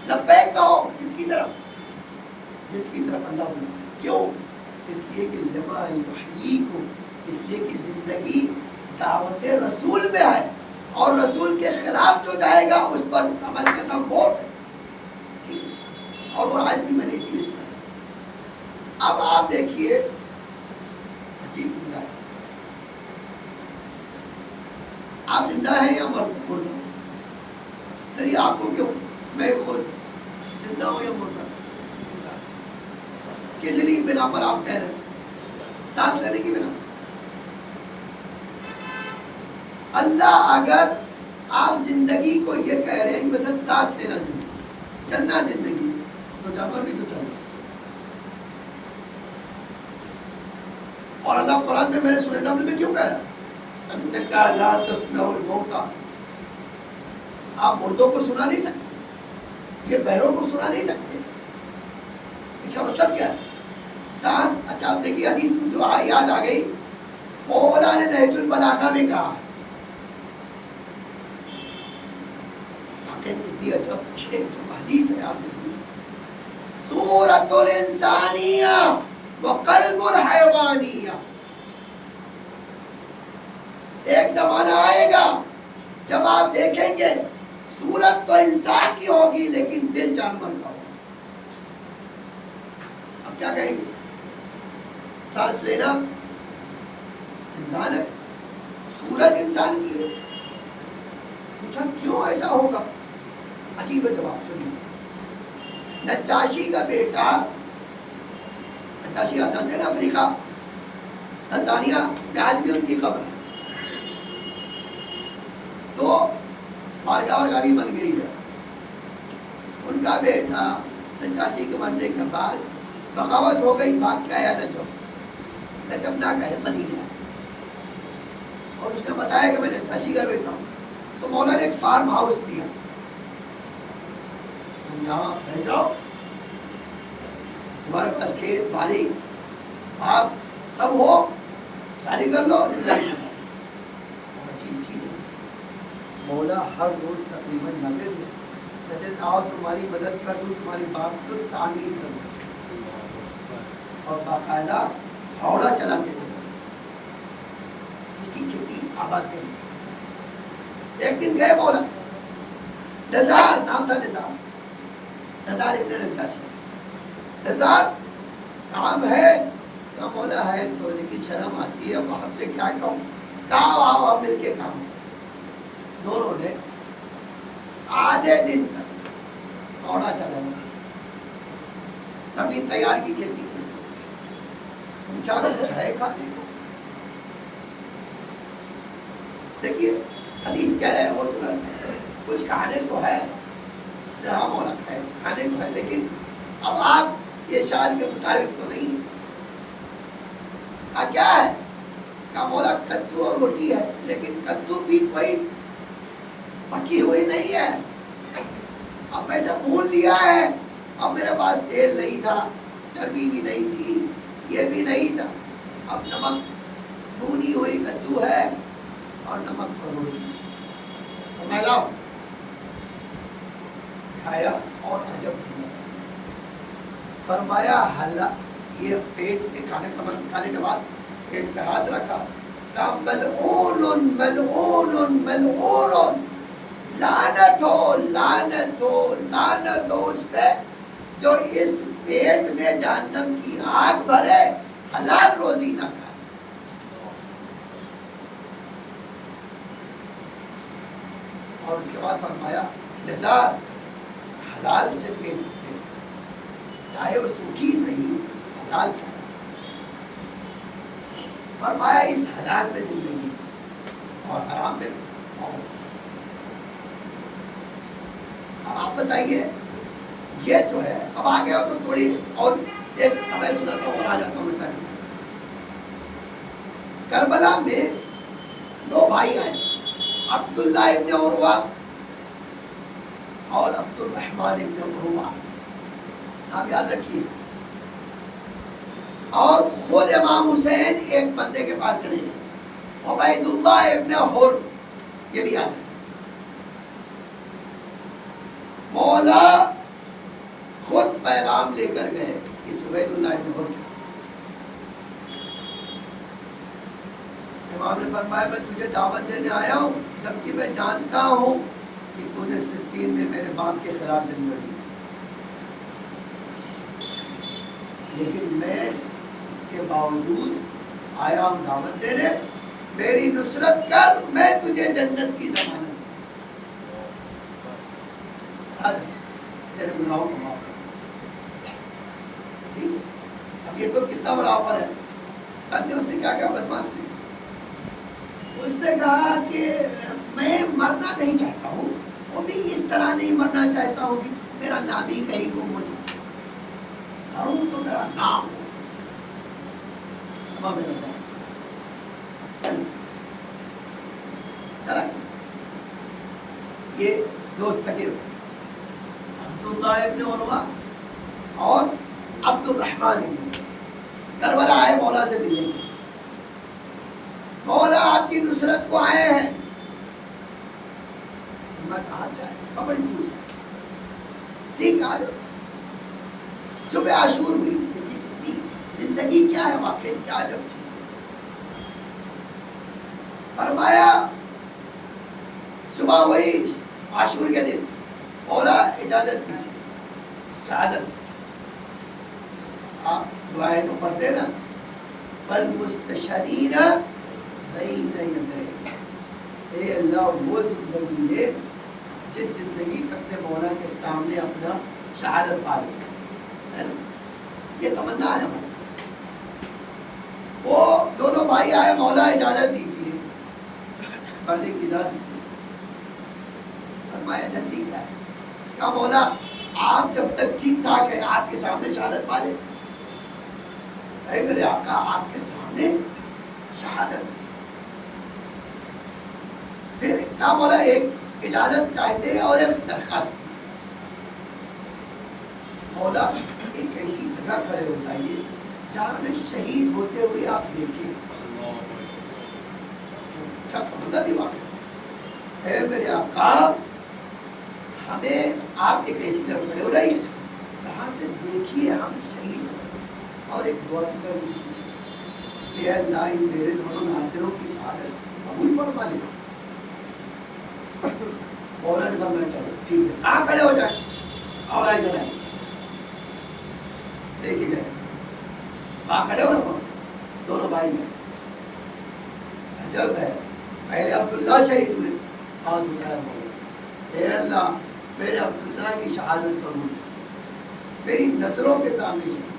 Speaker 1: لبیک کہو کس کی طرف؟ جس کی طرف اللہ بلا. کیوں؟ اس لیے کہ لما یحییکم، اس لیے کہ زندگی دعوت رسول میں ہے، اور رسول کے خلاف جو جائے گا اس پر عمل کرنا موت ہے، ٹھیک ہے؟ اور وہ آج بھی میں نے اسی لیے سنا ہے۔ اب آپ دیکھیے عجیب بندہ ہے، آپ زندہ ہیں یا مردہ؟ چلیے آپ کو کیوں، میں خود زندہ ہوں یا مردہ؟ کس لیے بنا پر آپ کہہ رہے ہیں؟ سانس لینے کی بنا؟ اللہ اگر آپ زندگی کو یہ کہہ رہے ہیں کہ مثلا سانس لینا زندگی، چلنا زندگی، تو جانور بھی تو چل رہا ہے۔ اور اللہ قرآن میں میرے سورہ نمل میں کیوں کہہ رہا ہے انکا لا تسمع الموتى، آپ مردوں کو سنا نہیں سکتے، یہ بہروں کو سنا نہیں سکتے۔ اس کا مطلب کیا ہے؟ سانس، اچھا دیکھیے حدیث جو یاد آ گئی، مولا نے نہج البلاغہ میں کہا کتنی عجب جو حدیث ہے، آپ دیکھیے سورۃ الانسانیہ وقلب الحیوانیہ، ایک زمانہ آئے گا جب آپ دیکھیں گے صورت تو انسان کی ہوگی لیکن دل جانور کا ہوگا۔ اب کیا کہیں گے؟ سانس لینا انسان ہے، صورت انسان کی ہے، پوچھا کیوں ایسا ہوگا؟ عجیب جواب سنیے۔ نجاشی کا بیٹا، نجاشی آتا ہے نا افریقہ، تنزانیہ میں آج بھی ان کی قبر ہے، تو بارگاہ بھی بن گئی ہے۔ ان کا بیٹا نجاشی کے مرنے کے بعد بغاوت ہو گئی، بھاگ کے آیا نجف نہ کہے مدینہ، اور اس نے بتایا کہ میں نجاشی کا بیٹا ہوں، تو مولا نے ایک فارم ہاؤس دیا، تم یہاں رہ جاؤ، تمہارے پاس کھیت باڑی آپ سب ہو، شادی کر لو، زندگی میں۔ عجیب چیز ہے، مولا ہر روز تقریباً جاتے تھے، کہتے تھے آؤ تمہاری مدد کر دوں، تمہاری بات کو تعمیر کر دوں، اور باقاعدہ پھاوڑا چلاتے تھے اس کی کھیتی آباد کرنے۔ ایک دن گئے مولا، نزار نام تھا، نزار ابن نجاشی، نزار کام ہے، کہا مولا ہے تو لیکن شرم آتی ہے، اب آپ سے کیا کہوں، کہا آؤ آپ مل کے کام۔ دونوں نے آدھے دن تک پھاوڑا چلایا، زمین تیار کی کھیتی کی، پوچھا کچھ ہے کھانے کو؟ دیکھیے حدیث کہہ رہے ہیں وہ سنا کچھ کھانے کو ہے، ہاں مولا کھانے کو ہے، لیکن اب آپ یہ شان کے مطابق تو نہیں، کیا ہے؟ کہا مولا کدو اور روٹی ہے، لیکن کدو بھی کوئی پکی ہوئی نہیں ہے، اب میں سے بھون لیا ہے، اب میرے پاس تیل نہیں تھا، چربی بھی نہیں تھی، یہ بھی نہیں تھا، اب نمک بھونی ہوئی کدو ہے اور نمک اور روٹی، تو میں لاؤ، کھایا اور عجب فرمایا حلا، یہ پیٹ کے کھانے کے بعد پیٹ پہ ہاتھ رکھا، کہا ملعون ملعون ملعون، لعنت ہو لعنت ہو لعنت ہو اس پہ جو اس پیٹ میں جہنم کی آگ بھرے، حلال روزی نہ کھائے۔ اور اس کے بعد فرمایا نثار حلال سے پیٹ بھرے، چاہے وہ سوکھی صحیح، حلال کھائے۔ فرمایا اس حلال میں زندگی اور حرام میں موت۔ اب آپ بتائیے یہ جو ہے، اب آگے ہو تو تھوڑی اور ایک میں سناتا ہوں اور آ جاتا ہوں مثال۔ کربلا میں دو بھائی آئے، عبداللہ ابن عروہ اور عبد الرحمن ابن عروہ، آپ یاد رکھیے، اور خود امام حسین ایک بندے کے پاس چلے گئے، عبید اللہ ابن حر، یہ بھی یاد رکھیے۔ مولا خود پیغام لے کر گئے اس عبید اللہ ابن حر کے، امام نے فرمایا میں تجھے دعوت دینے آیا ہوں جبکہ میں جانتا ہوں کہ تو نے صفین میں میرے باپ کے خلاف جنگ لڑی، لیکن میں اس کے باوجود آیا ہوں دعوت دینے، میری نصرت کر، میں تجھے جنت کی ضمانت تیرے گناہوں کو معاف کر۔ اب یہ تو کتنا بڑا آفر ہے، جانتے اس نے کیا کہا بدماش نے؟ اس نے کہا کہ میں مرنا نہیں چاہتا ہوں، وہ بھی اس طرح نہیں مرنا چاہتا ہوں کہ میرا نام ہی کہیں گم ہو جائے، مروں تو میرا نام ہو۔ چلا یہ دو سگے عبداللہ ابن عروہ اور عبد الرحمن ابن کربلا آئے مولا سے ملنے کے، مولا آپ کی نصرت کو آئے ہیں۔ میں کہاں سے آئے؟ بڑی دور سے۔ ٹھیک ہے، صبح عاشور ہوئی، لیکن زندگی کیا ہے واقعی، کیا عجب چیز ہے۔ فرمایا صبح ہوئی عاشور کے دن، مولا اجازت دیجیے شہادت۔ آپ دعائیں تو پڑھتے نا، بل مستشرین بین یدیک، اے اللہ وہ زندگی دے جس زندگی کا اپنے مولا کے سامنے اپنا شہادت پا لے، یہ تمنا ہے ہماری۔ وہ دونوں بھائی آئے، مولا اجازت دیجیے، مرنے کی اجازت دیجیے۔ فرمایا جلدی کیا ہے؟ کہا مولا آپ جب تک ٹھیک ٹھاک ہے آپ کے سامنے شہادت پا لے۔ اے میرے آقا آپ کے سامنے شہادت۔ پھر کہا مولا ایک اجازت چاہتے ہیں اور ایک درخواست۔ مولا ایک ایسی جگہ کھڑے ہو جائیے جہاں میں شہید ہوتے ہوئے آپ دیکھیں۔ کیا تمنا دی واقع؟ اے میرے آقا ہمیں آپ ایک ایسی جگہ کھڑے ہو جائیے جہاں سے دیکھیے ہم شہید ہیں، اور ایک دعا کر دیجیے، اے اللہ ان میرے دونوں ناصروں کی شہادت قبول فرما لے۔ مولا نے فرمایا چلو ٹھیک ہے، کہاں کھڑے ہو جائیں؟ اور ادھر آئے، دیکھے گئے کہاں کھڑے ہوئے دونوں بھائی میں۔ عجب ہے، پہلے عبداللہ شہید ہوئے، ہاتھ اٹھایا مولا، اے اللہ میرے عبداللہ کی شہادت قبول، میری نظروں کے سامنے شہید۔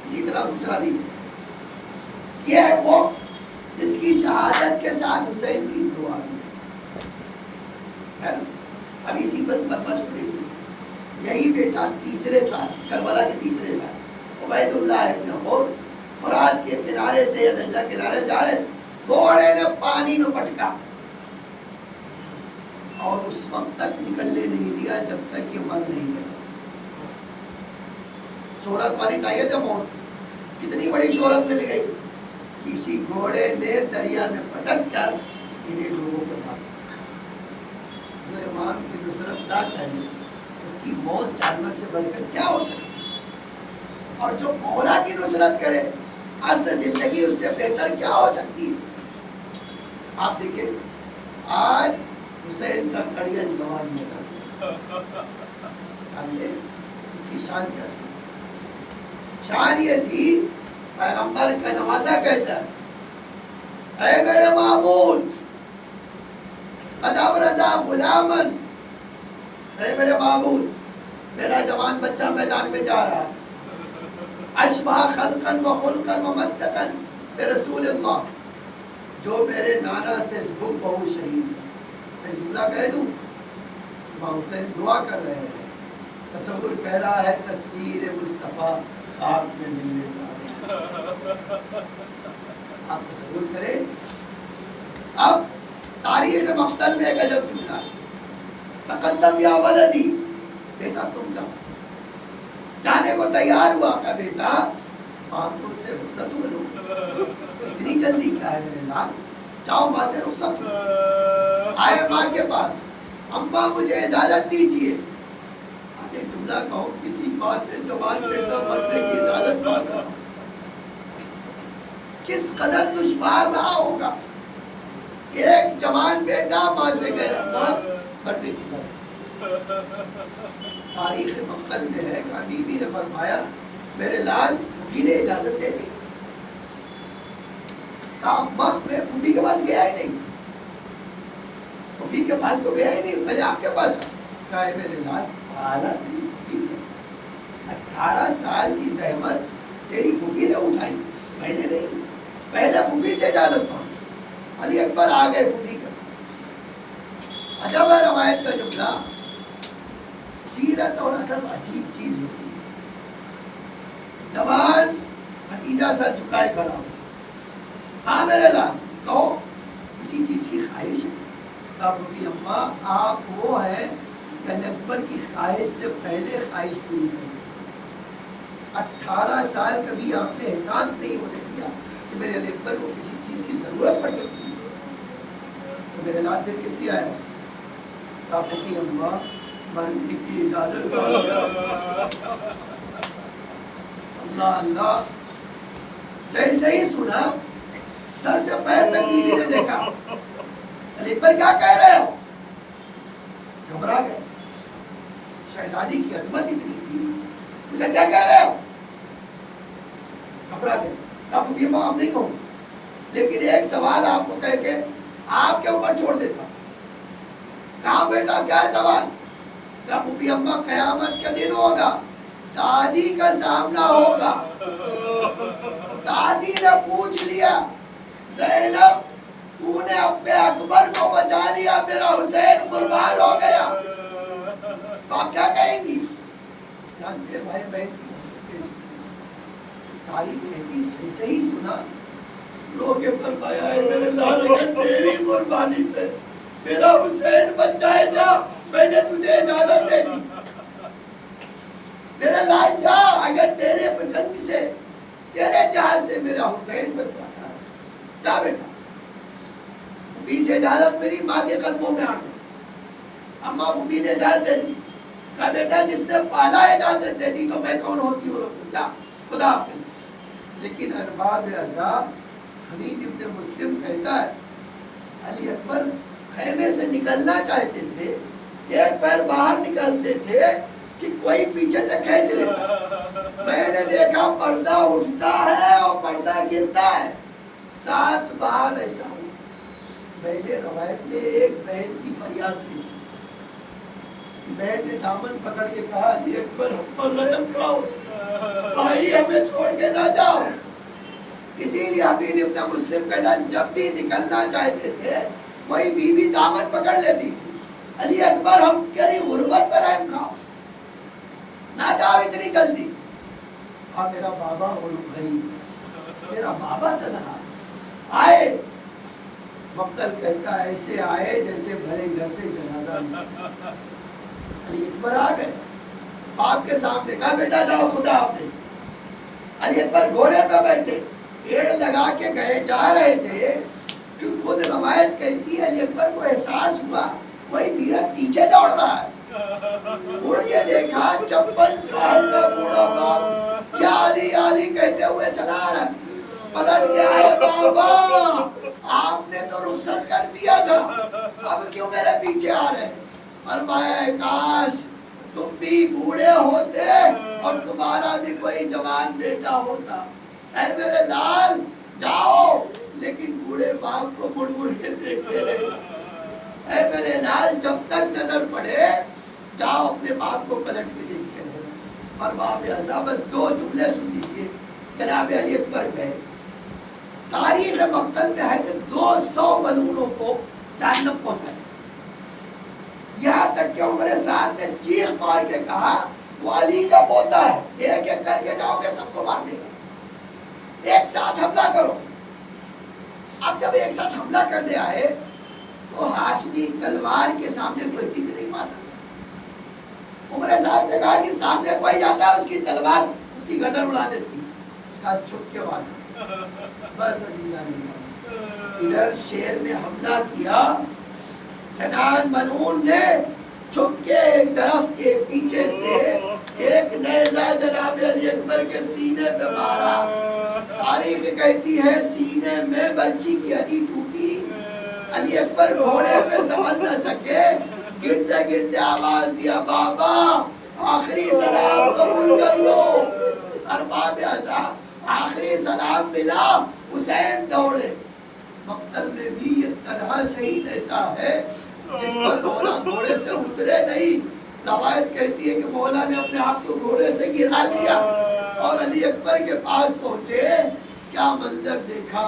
Speaker 1: اسی طرح دوسرا بھی یہ ہے وہ جس کی شہادت کے ساتھ حسین کی دعا بھی ہے۔ اب اسی بدمش کو دیکھیے، یہی بیٹا تیسرے سال کربلا کے تیسرے سال عبید اللہ ابن عمر فرات کے کنارے سے یا دجلہ کنارے جا رہے، گھوڑے نے پانی میں پٹکا اور اس وقت تک نکلنے نہیں دیا جب تک یہ مر نہیں گیا۔ شہرت والی چاہیے تھے موت، کتنی بڑی شہرت مل گئی، کسی گھوڑے نے دریا میں پٹک کر انہیں لوگوں کو مار۔ جو امام کی نصرت نہ کرے اس کی موت جانور سے بڑھ کر کیا ہو سکتی، اور جو مولا کی نصرت کرے اصل زندگی اس سے بہتر کیا ہو سکتی ہے۔ آپ دیکھیں آج حسین کا کڑیل جوان میں جانتے اس کی شان کیا تھی؟ شان یہ تھی، پیغمبر کا نواسا کہتا ہے، اے میرے معبود قد ابرزا غلامن، اے میرے معبود میرا جوان بچہ میدان میں جا رہا ہے، اشبہ خلقن و خلقن و منطقن برسول اللہ، جو میرے نانا سے بہو شہید ہے۔ میں جملہ کہہ دوں، امام حسین دعا کر رہے ہیں، تصور کہہ رہا ہے تصویر مصطفیٰ خواب میں ملنے جا رہے ہیں۔ آپ تصور کریں، اب تاریخ مقتل میں ایک عجب جملہ ہے، تقدم یا ولدی، بیٹا تم جاؤ، جانے کو تیار ہوا کہ بیٹا آپ لوگ سے رخصت ہو لو، اتنی جلدی کیا ہے میرے لال، جاؤ ماں سے رخصت ہو۔ آئے ماں کے پاس، اماں مجھے اجازت دیجیے۔ آپ ایک جملہ کہو، کسی ماں سے جوان بیٹا مرنے کی اجازت مانگا، کس قدر دشوار رہا ہوگا. ایک جوان بیٹا ماں سے کہہ رہا ماں پڑھنے کی اجازت. تاریخ مقتل میں ہے گاندھی جی نے فرمایا میرے لال پھوپھی نے اجازت دے دی. کہا میں پھوپھی کے پاس گیا ہی نہیں, پھوپھی کے پاس تو گیا ہی نہیں, پہلے آپ کے پاس. کہا ہے میرے لال اعلیٰ تیری پھوپھی ہے, 18 سال کی زحمت تیری پھوپھی نے اٹھائی, میں نے نہیں. پہلے پھوپھی سے اجازت مانگ. علی اکبر آ گئے پھوپھی کے پاس. عجب ہے روایت کا جملہ, سیرت اور ادب عجیب چیز ہوتی ہے. جوان بھتیجا سر جھکائے کھڑا ہو, ہاں میرے لال کہو کسی چیز کی خواہش ہے. کہا پھوپھی اماں آپ وہ ہیں کہ علی اکبر کی خواہش سے پہلے خواہش پوری کر دی. 18 سال کبھی آپ نے احساس نہیں ہونے دیا کہ میرے علی اکبر کو کسی چیز کی ضرورت پڑ سکتی ہے. تو میرے لال پھر کس لیے آیا؟ کہا پھوپھی اماں مرنے کی اجازت. اللہ اللہ, جیسے ہی سنا سر سے پیر تک بیوی نے دیکھا. علی اکبر کیا کہہ رہے ہو؟ گھبرا گئے. شہزادی کی عظمت اتنی تھی, مجھے کیا کہہ رہے ہو؟ گھبرا گئے. اب یہ معاف نہیں کہوں, لیکن ایک سوال آپ کو کہہ کے آپ کے اوپر چھوڑ دیتا. کہا بیٹا کیا سوال؟ کہا پھوپھی اماں قیامت کا دن ہوگا, دادی کا سامنا ہوگا. دادی نے پوچھ لیا زینب تو نے اپنے اکبر کو بچا لیا, میرا حسین قربان ہو گیا, تو آپ کیا کہیں گی؟ جانتے بھائی بہن تاریخ کہتی جیسے ہی سنا رو کے فرمایا ہے میرے لال تیری قربانی سے میرا حسین بچ جائے, جا میں نے تجھے اجازت دے دی. میرا لال جا, اگر تیرے پتنگ سے تیرے جہاز سے میرا حسین بچ جاتا ہے, جا بیٹا. پھوپھی سے اجازت میری ماں کے قدموں میں آ گئی. اماں پھوپھی نے اجازت دے دی. کہا بیٹا جس نے پہلا اجازت دے دی تو میں کون ہوتی ہوں, جا خدا حافظ. لیکن ارباب عذاب حمید ابن مسلم کہتا ہے علی اکبر خیمے سے نکلنا چاہتے تھے, ایک پیر باہر نکلتے تھے کہ کوئی پیچھے سے کھینچ لیتا. میں نے دیکھا پردہ اٹھتا ہے اور پردہ گرتا ہے, 7 بار ایسا ہوا. پہلے روایت میں ایک بہن کی فریاد کی, بہن نے دامن پکڑ کے کہا علی اکبر ہم پر رحم کرو, بھائی ہمیں چھوڑ کے نہ جاؤ. اسی لیے حمید ابن مسلم کہتا جب بھی نکلنا چاہتے تھے کوئی بیوی دامن پکڑ لیتی تھی, علی اکبر ہم تیری غربت پر رحم کھاؤ, نہ جاؤ اتنی جلدی. ہاں میرا بابا غریب, میرا بابا تنہا آئے. مقتل کہتا ایسے آئے جیسے بھرے گھر سے جنازہ نکلا. علی اکبر آ گئے باپ کے سامنے, کہا بیٹا جاؤ خدا حافظ. علی اکبر گھوڑے پہ بیٹھے, پیڑ لگا کے گئے, جا رہے تھے کہ خود روایت کہتی ہے علی اکبر کو احساس ہوا کوئی میرا پیچھے دوڑ رہا ہے. اڑ کے دیکھا 56 سال کا بوڑھا باپ یا علی علی کہتے ہوئے چلا رہا ہے. پلٹ کے آئے, بابا آپ نے تو رخصت کر دیا تھا, اب کیوں میرے پیچھے آ رہے ہیں؟ فرمایا کاش تم بھی بوڑھے ہوتے اور تمہارا بھی کوئی جوان بیٹا ہوتا. اے میرے لال جاؤ, لیکن بوڑھے باپ کو مڑ مڑ کے دیکھتے رہنا. اے میرے لال جب تک نظر پڑے جاؤ اپنے باپ کو پلٹ کے دیکھتے رہنا. اور باپ ایسا بس 2 جملے سن لیجیے. جناب علی اکبر گئے. تاریخ مقتل میں ہے کہ 200 ملعونوں کو جہنم پہنچایا. یہاں تک کہ عمر سعد نے چیخ مار کے کہا وہ علی کا پوتا ہے, ایک ایک کر کے جاؤ گے سب کو مار دے گا, ایک ساتھ حملہ کرو. اب جب ایک ساتھ حملہ کرنے آئے تو ہاشمی تلوار کے سامنے کوئی ٹک نہیں پاتا. عمر سعد سے کہا کہ سامنے کوئی جاتا ہے اس کی تلوار اس کی گردن اڑا دیتی. کہا چھپ کے والا بس عزیزان, ادھر شیر نے حملہ کیا, سنان منون نے چھپ کے ایک درخت کے پیچھے سے ایک نیزہ جناب علی اکبر کے سینے پہ مارا. تاریخ کہتی ہے سینے میں برچی کی ہڈی ٹوٹی. علی اکبر گھوڑے پہ سنبھل نہ سکے, گرتے گرتے آواز دیا, بابا آخری سلام قبول کر لو. ارباب اعضاء آخری سلام ملا, حسین دوڑے. مقتل میں بھی یہ تنہا شہید ایسا ہے جس پر مولا گھوڑے سے اترے نہیں. روایت کہتی ہے کہ مولا نے اپنے آپ کو گھوڑے سے گرا لیا اور علی اکبر کے پاس پہنچے. کیا منظر دیکھا,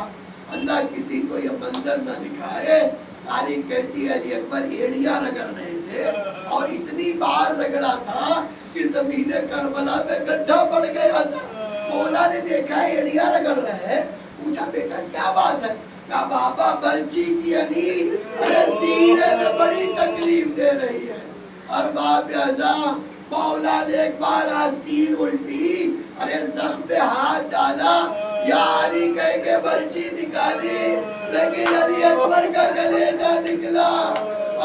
Speaker 1: اللہ کسی کو یہ منظر نہ دکھائے. تاریخ کہتی ہے علی اکبر ایڑیاں رگڑ رہے تھے اور اتنی بار رگڑا تھا کہ زمین کربلا پہ گڈھا پڑ گیا تھا. مولا نے دیکھا ایڑیاں رگڑ رہے ہیں, پوچھا بیٹا کیا بات ہے؟ کہا بابا برچی کی ہڈی ارے سینے میں بڑی تکلیف دے رہی ہے. ارباب اعضاء مولا نے ایک بار آستین الٹی, ارے زخم پہ ہاتھ ڈالا, یا علی کہہ کے برچی نکالی, لیکن علی اکبر کا کلیجہ نکلا.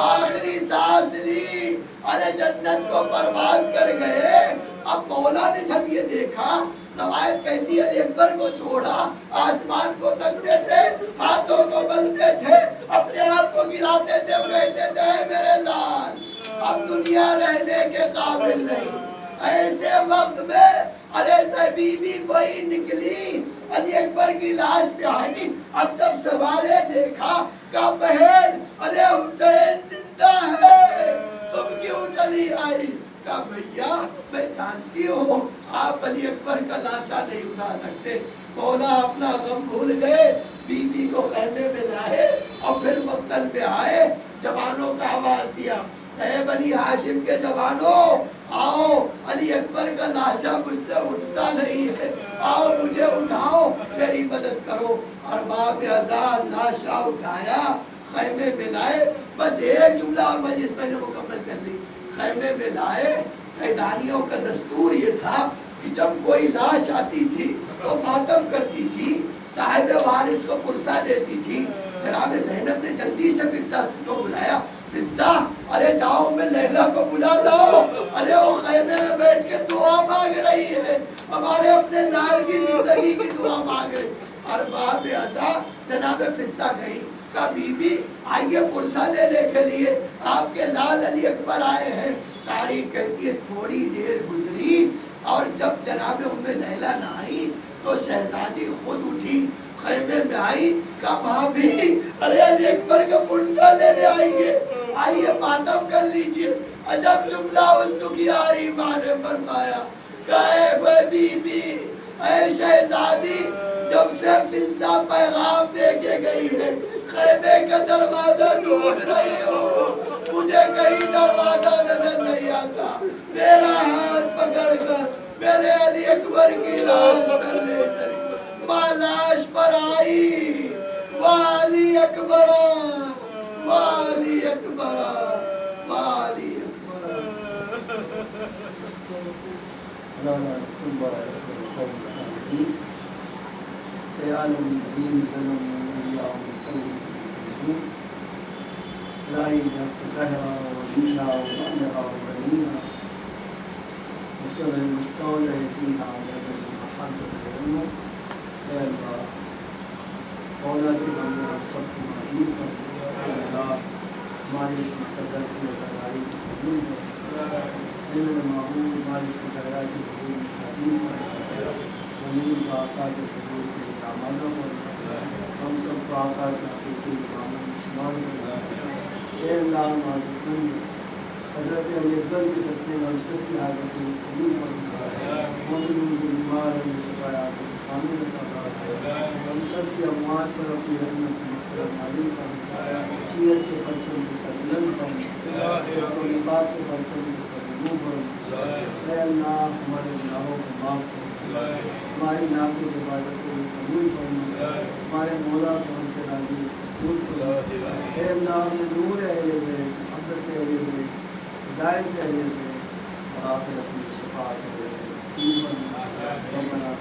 Speaker 1: آخری سانس لی, ارے جنت کو پرواز کر گئے. اب مولا نے جب یہ دیکھا, روایت کہتی ہے علی اکبر کو چھوڑا, آسمان کو تکتے تھے, ہاتھوں کو ملتے تھے, اپنے آپ کو گراتے تھے, کہتے تھے میرے لال اب دنیا رہنے کے قابل نہیں. ایسے وقت میں ارے بی بی کوئی نکلی, علی اکبر کی لاش پہ آئی. اب جب سوالے دیکھا, کہا بہن ارے حسین زندہ ہے, تم کیوں چلی آئی؟ کہا بھیا میں جانتی ہوں آپ علی اکبر کا لاشا نہیں اٹھا سکتے. مولا اپنا غم بھول گئے, بی بی کو خیمے میں لائے اور پھر مقتل میں آئے. جوانوں کا آواز دیا, اے بنی ہاشم کے جوانوں آؤ, علی اکبر کا لاشا مجھ سے اٹھتا نہیں ہے, آؤ مجھے اٹھاؤ, میری مدد کرو. ارباب اعضاء لاشا اٹھایا, خیمے میں لائے. بس ایک جملہ اور مجلس میں نے مکمل کر لی. خیمے میں لائے. سیدانیوں کا دستور یہ تھا کہ جب کوئی لاش آتی تھی تو ماتم کرتی تھی, صاحب وارث کو پرسہ دیتی تھی. جناب زینب نے جلدی سے فضہ کو بلایا, فضہ ارے جاؤ میں لیلا کو بلا لاؤ, ارے وہ خیمے میں بیٹھ کے دعا مانگ رہی ہے, ہمارے اپنے لال کی زندگی کی دعا مانگ رہی. ارباب اعضاء جناب فضہ گئی, کہا بی بی آئیے پرسہ لینے کے لیے, آپ کے لال علی اکبر آئے ہیں. تاریخ کہتی ہے تھوڑی دیر گزری اور جب جناب ام لیلا نہ آئی تو شہزادی خود اٹھی, خیمے میں آئی, کہا بھابی ارے علی اکبر کا پرسہ لینے آئیں گے, آئیے ماتم کر لیجئے. عجب جملہ اس دکھیاری ماں نے فرمایا, کہے بی بی اے شہزادی جب سے فضہ پیغام دے کے گئی ہے خیمے کا دروازہ ڈھونڈ رہی ہو, مجھے کہیں دروازہ نظر نہیں آتا. میرا ہاتھ پکڑ کر میرے علی اکبر کی لاش پر لے چلی. ماں لاش پر آئی, والی اکبر والی اکبر والی اکبر. سیال الدین ظلم اللہ مقلب لائی زہرا ولیہا وعلہا وبنیہا وصل المستولى فیہا وبن محمد علم. اے اللہ اولاد بندے ہم سب کو معروف ہے, اے اللہ ہماری اس مختصر سی اداری کی قبول ہے, علم معمول ہماری اس ادارہ کی قبول حجیب ہے, زمین کا آقا کے ضرور کے آمادہ فرمائے, ہم سب کو آقا کے حقیقی اماموں میں شمار فرمائے. اے اللہ معذرت حضرت علی اکبر کے صدقے میں ہم سب کی حاجتیں قبول فرمائے, مومنین جو بیمار ہیں شفایات کامل عطا فرمائے, ہم سب کی اموات پر اپنی رحمت کی مغفرت نازل فرمائے, شیعت کے پرچم کو سر بلند فرمائے, خلفاء کے پرچم کو سر نگو فرمائے. اے اللہ ہمارے گناہوں کو معاف فرمائے, ہماری ناقص عبادتوں کو قبول فرمائے, ہمارے مولا کو ہم سے راضی مقبول فرمائے. اے اللہ ہمیں نور اہل بیت, محبت اہل بیت, ہدایت اہل بیت اور آخرت میں شفاعت اہل بیت نصیب فرمائے. ربنا